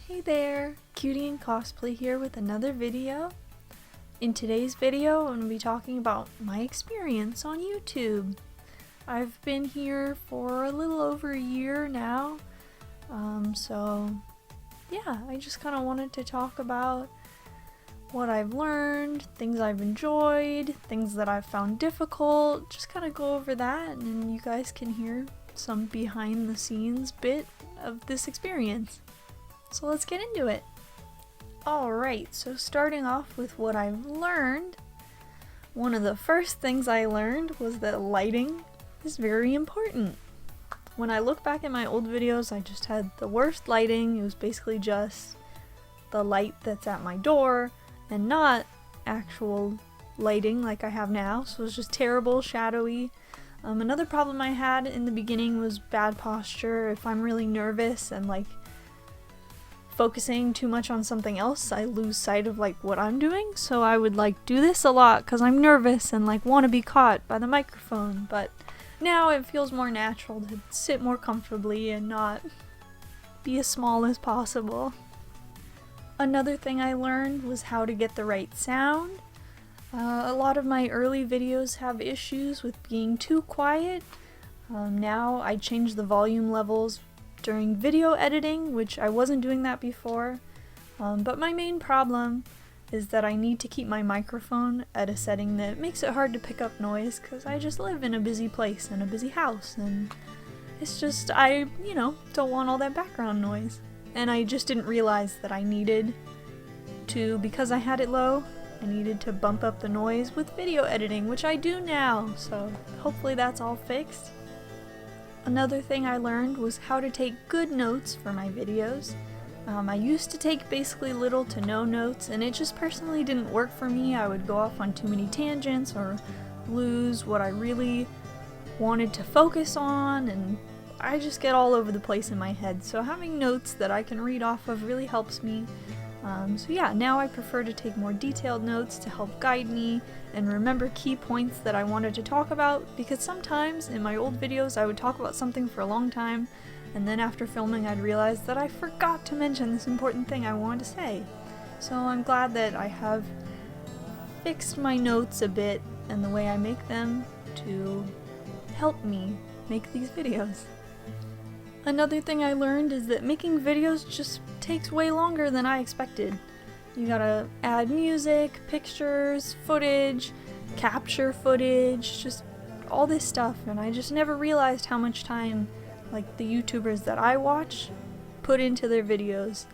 Hey there, CutieinCosplay here with another video. In today's video, I'm going to be talking about my experience on YouTube. I've been here for a little over a year now, so yeah, I just kind of wanted to talk about what I've learned, things I've enjoyed, things that I've found difficult, just kind of go over that, and you guys can hear some behind the scenes bit of this experience. So let's get into it. Alright, so starting off with what I've learned, one of the first things I learned was that lighting is very important. When I look back at my old videos, I just had the worst lighting. It was basically just the light that's at my door and not actual lighting like I have now, so it was just terrible, shadowy. Another problem I had in the beginning was bad posture. If I'm really nervous and like focusing too much on something else, I lose sight of like what I'm doing, so I would like do this a lot because I'm nervous and like want to be caught by the microphone, but now it feels more natural to sit more comfortably and not be as small as possible. Another thing I learned was how to get the right sound. A lot of my early videos have issues with being too quiet. Now I change the volume levels during video editing, which I wasn't doing that before, but my main problem is that I need to keep my microphone at a setting that makes it hard to pick up noise because I just live in a busy place and a busy house, and it's just, I don't want all that background noise. And I just didn't realize that I needed to, because I had it low, I needed to bump up the noise with video editing, which I do now, so hopefully that's all fixed. Another thing I learned was how to take good notes for my videos. I used to take basically little to no notes, and it just personally didn't work for me. I would go off on too many tangents or lose what I really wanted to focus on, and I just get all over the place in my head. So having notes that I can read off of really helps me. So yeah, now I prefer to take more detailed notes to help guide me and remember key points that I wanted to talk about, because sometimes in my old videos I would talk about something for a long time and then after filming I'd realize that I forgot to mention this important thing I wanted to say. So I'm glad that I have fixed my notes a bit and the way I make them to help me make these videos. Another thing I learned is that making videos just takes way longer than I expected. You gotta add music, pictures, footage, capture footage, just all this stuff, and I just never realized how much time like the YouTubers that I watch put into their videos.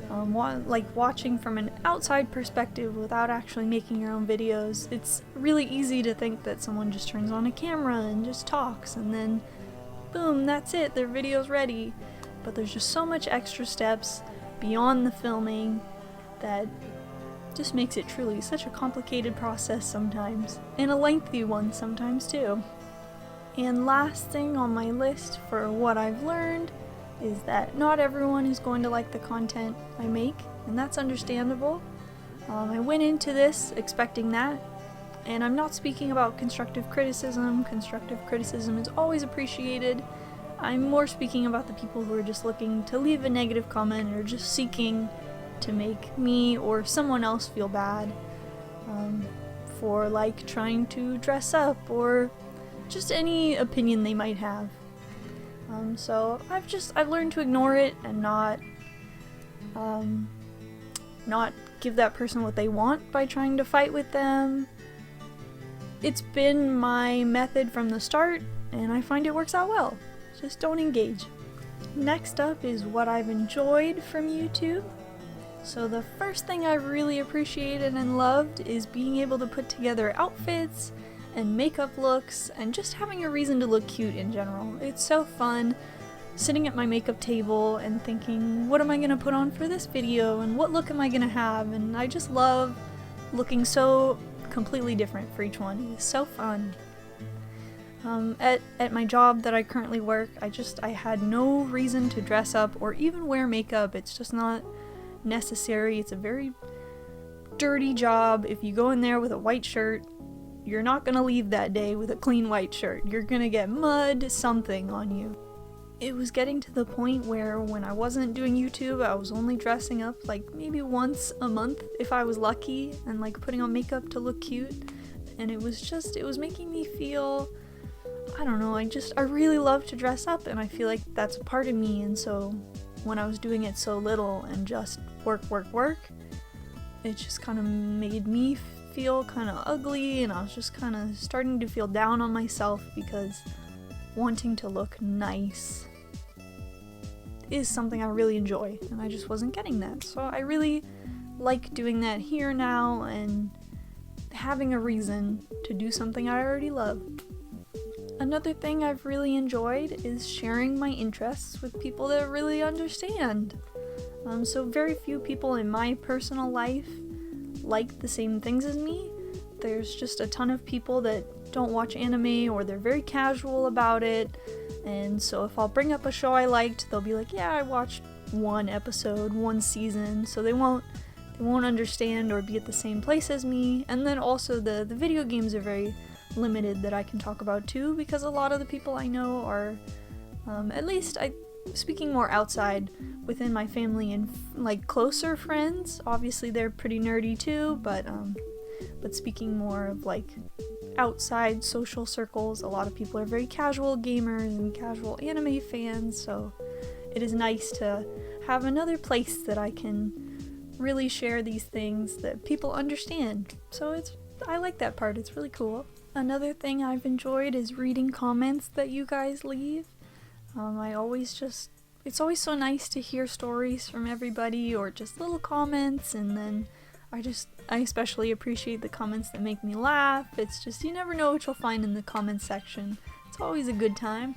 Like watching from an outside perspective without actually making your own videos, it's really easy to think that someone just turns on a camera and just talks and then boom, that's it, their video's ready. But there's just so much extra steps beyond the filming that just makes it truly such a complicated process sometimes, and a lengthy one sometimes too. And last thing on my list for what I've learned is that not everyone is going to like the content I make, and that's understandable. I went into this expecting that, and I'm not speaking about constructive criticism. Constructive criticism is always appreciated. I'm more speaking about the people who are just looking to leave a negative comment or just seeking to make me or someone else feel bad for like trying to dress up or just any opinion they might have. So I've learned to ignore it and not give that person what they want by trying to fight with them. It's been my method from the start, and I find it works out well. Just don't engage. Next up is what I've enjoyed from YouTube. So the first thing I've really appreciated and loved is being able to put together outfits and makeup looks and just having a reason to look cute in general. It's so fun sitting at my makeup table and thinking, what am I going to put on for this video and what look am I going to have, and I just love looking so completely different for each one. It's so fun. At my job that I currently work, I had no reason to dress up or even wear makeup. It's just not necessary. It's a very dirty job. If you go in there with a white shirt, you're not gonna leave that day with a clean white shirt. You're gonna get mud, something on you. it was getting to the point where when I wasn't doing YouTube, I was only dressing up like maybe once a month if I was lucky, and like putting on makeup to look cute. And it was making me feel, I don't know, I really love to dress up, and I feel like that's a part of me. And so when I was doing it so little and just work, it just kind of made me feel kind of ugly, and I was just kind of starting to feel down on myself because wanting to look nice is something I really enjoy, and I just wasn't getting that. So I really like doing that here now and having a reason to do something I already love. Another thing I've really enjoyed is sharing my interests with people that really understand. So very few people in my personal life like the same things as me. There's just a ton of people that don't watch anime, or they're very casual about it, and so if I'll bring up a show I liked, they'll be like, yeah, I watched one episode, one season, so they won't understand or be at the same place as me. And then also the video games are very limited that I can talk about too, because a lot of the people I know are, at least speaking more outside within my family and like closer friends, obviously they're pretty nerdy too, but speaking more of like outside social circles, a lot of people are very casual gamers and casual anime fans, so it is nice to have another place that I can really share these things that people understand. So I like that part, it's really cool. Another thing I've enjoyed is reading comments that you guys leave. It's always so nice to hear stories from everybody, or just little comments, and then I especially appreciate the comments that make me laugh. It's just, you never know what you'll find in the comments section. It's always a good time.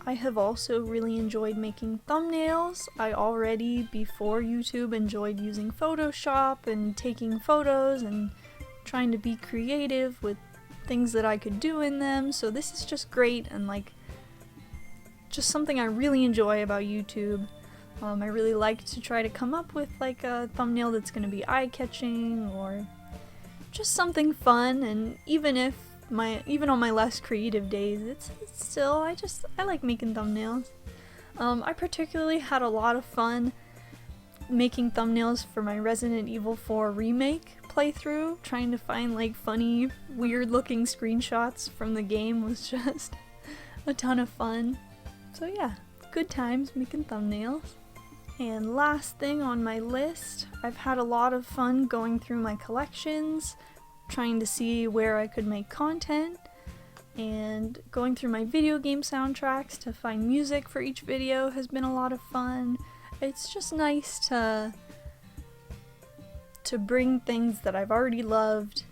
I have also really enjoyed making thumbnails. I already, before YouTube, enjoyed using Photoshop and taking photos and trying to be creative with things that I could do in them, so this is just great and like just something I really enjoy about YouTube. I really like to try to come up with like a thumbnail that's going to be eye-catching or just something fun, and even on my less creative days, it's still, I like making thumbnails. I particularly had a lot of fun making thumbnails for my Resident Evil 4 remake playthrough. Trying to find like funny, weird looking screenshots from the game was just a ton of fun. So yeah, good times making thumbnails. And last thing on my list, I've had a lot of fun going through my collections, trying to see where I could make content, and going through my video game soundtracks to find music for each video has been a lot of fun. It's just nice to bring things that I've already loved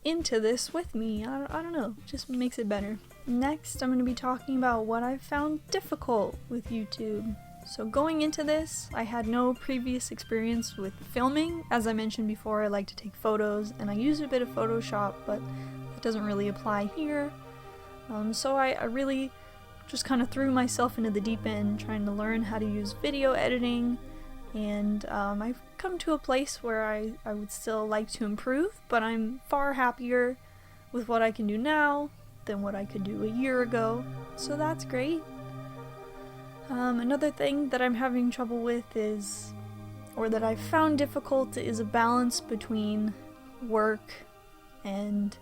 into this with me. I don't know, it just makes it better. Next, I'm going to be talking about what I've found difficult with YouTube. So going into this, I had no previous experience with filming. As I mentioned before, I like to take photos, and I use a bit of Photoshop, but it doesn't really apply here. So I really just kind of threw myself into the deep end, trying to learn how to use video editing, and I've come to a place where I would still like to improve, but I'm far happier with what I can do now than what I could do a year ago, so that's great. Another thing that I'm having trouble with that I've found difficult, is a balance between work and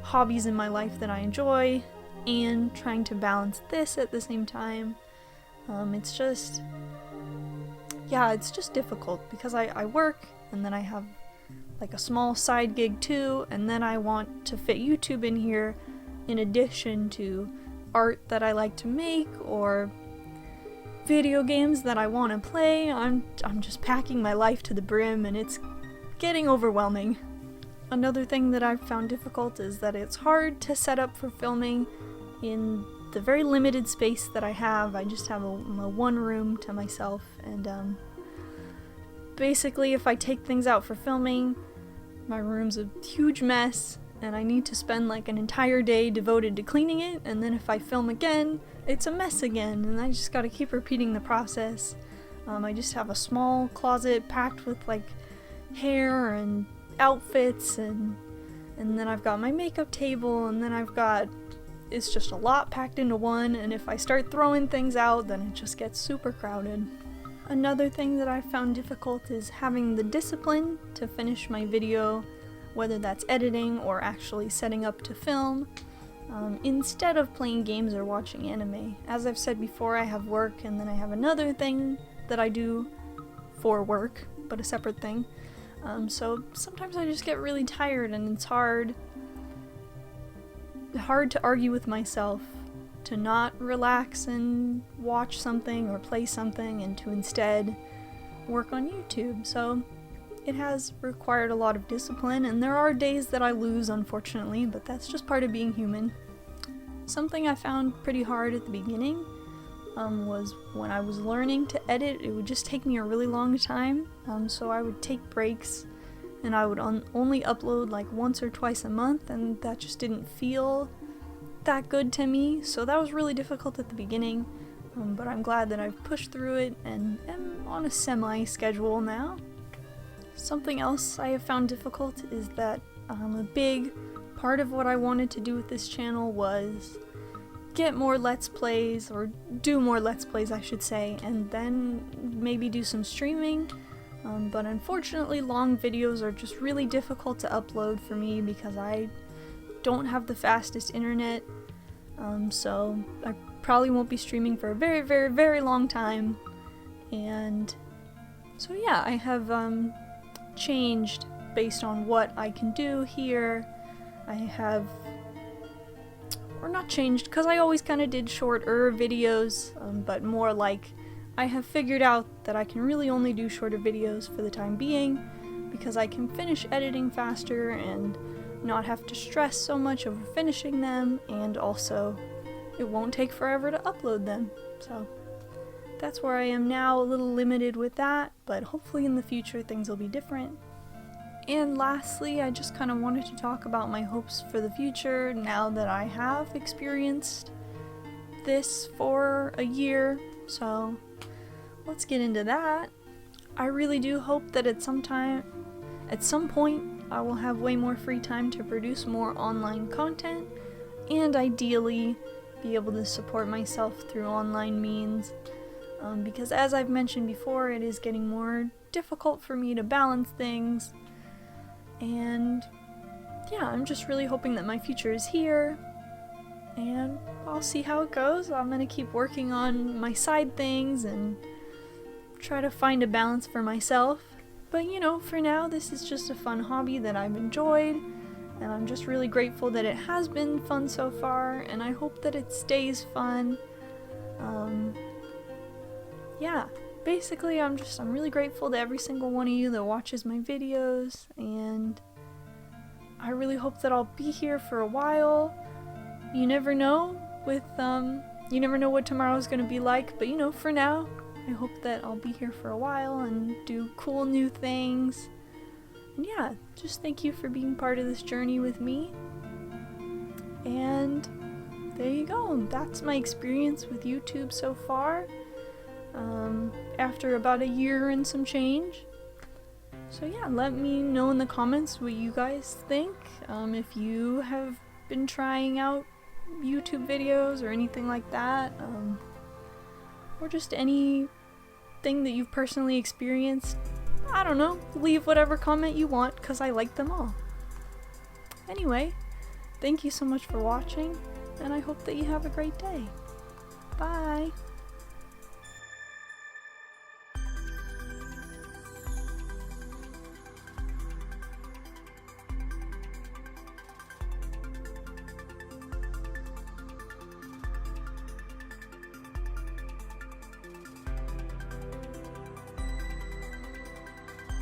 hobbies in my life that I enjoy, and trying to balance this at the same time. It's just difficult because I work, and then I have like a small side gig too, and then I want to fit YouTube in here in addition to art that I like to make or video games that I want to play. I'm just packing my life to the brim, and it's getting overwhelming. Another thing that I've found difficult is that it's hard to set up for filming in the very limited space that I have. I just have a one room to myself, and basically if I take things out for filming, my room's a huge mess, and I need to spend like an entire day devoted to cleaning it, and then if I film again, it's a mess again, and I just gotta keep repeating the process. I just have a small closet packed with like hair and outfits, and then I've got my makeup table, and then it's just a lot packed into one, and if I start throwing things out, then it just gets super crowded. Another thing that I found difficult is having the discipline to finish my video, whether that's editing or actually setting up to film, instead of playing games or watching anime. As I've said before, I have work, and then I have another thing that I do for work, but a separate thing. So sometimes I just get really tired, and it's hard to argue with myself to not relax and watch something or play something, and to instead work on YouTube. So it has required a lot of discipline, and there are days that I lose, unfortunately, but that's just part of being human. Something I found pretty hard at the beginning was when I was learning to edit. It would just take me a really long time, so I would take breaks, and I would only upload like once or twice a month, and that just didn't feel that good to me, so that was really difficult at the beginning, but I'm glad that I've pushed through it and am on a semi-schedule now. Something else I have found difficult is that a big part of what I wanted to do with this channel was get more Let's Plays, or do more Let's Plays I should say, and then maybe do some streaming, but unfortunately long videos are just really difficult to upload for me because I don't have the fastest internet, so I probably won't be streaming for a very, very, very long time. And so yeah, I have changed based on what I can do here. I have, or not changed, because I always kind of did shorter videos, but more like I have figured out that I can really only do shorter videos for the time being, because I can finish editing faster and not have to stress so much over finishing them, and also it won't take forever to upload them. So that's where I am now, a little limited with that, but hopefully in the future things will be different. And lastly, I just kind of wanted to talk about my hopes for the future now that I have experienced this for a year, so let's get into that. I really do hope that at some point, I will have way more free time to produce more online content, and ideally be able to support myself through online means, because as I've mentioned before, it is getting more difficult for me to balance things, and yeah, I'm just really hoping that my future is here, and I'll see how it goes. I'm gonna keep working on my side things and try to find a balance for myself. But you know, for now, this is just a fun hobby that I've enjoyed, and I'm just really grateful that it has been fun so far, and I hope that it stays fun. Yeah, basically I'm really grateful to every single one of you that watches my videos, and I really hope that I'll be here for a while. You never know you never know what tomorrow's gonna be like, but you know, for now, I hope that I'll be here for a while and do cool new things. And yeah, just thank you for being part of this journey with me. And there you go. That's my experience with YouTube so far. After about a year and some change. So yeah, let me know in the comments what you guys think. If you have been trying out YouTube videos or anything like that. Or just anything that you've personally experienced. I don't know, leave whatever comment you want, because I like them all. Anyway, thank you so much for watching, and I hope that you have a great day. Bye!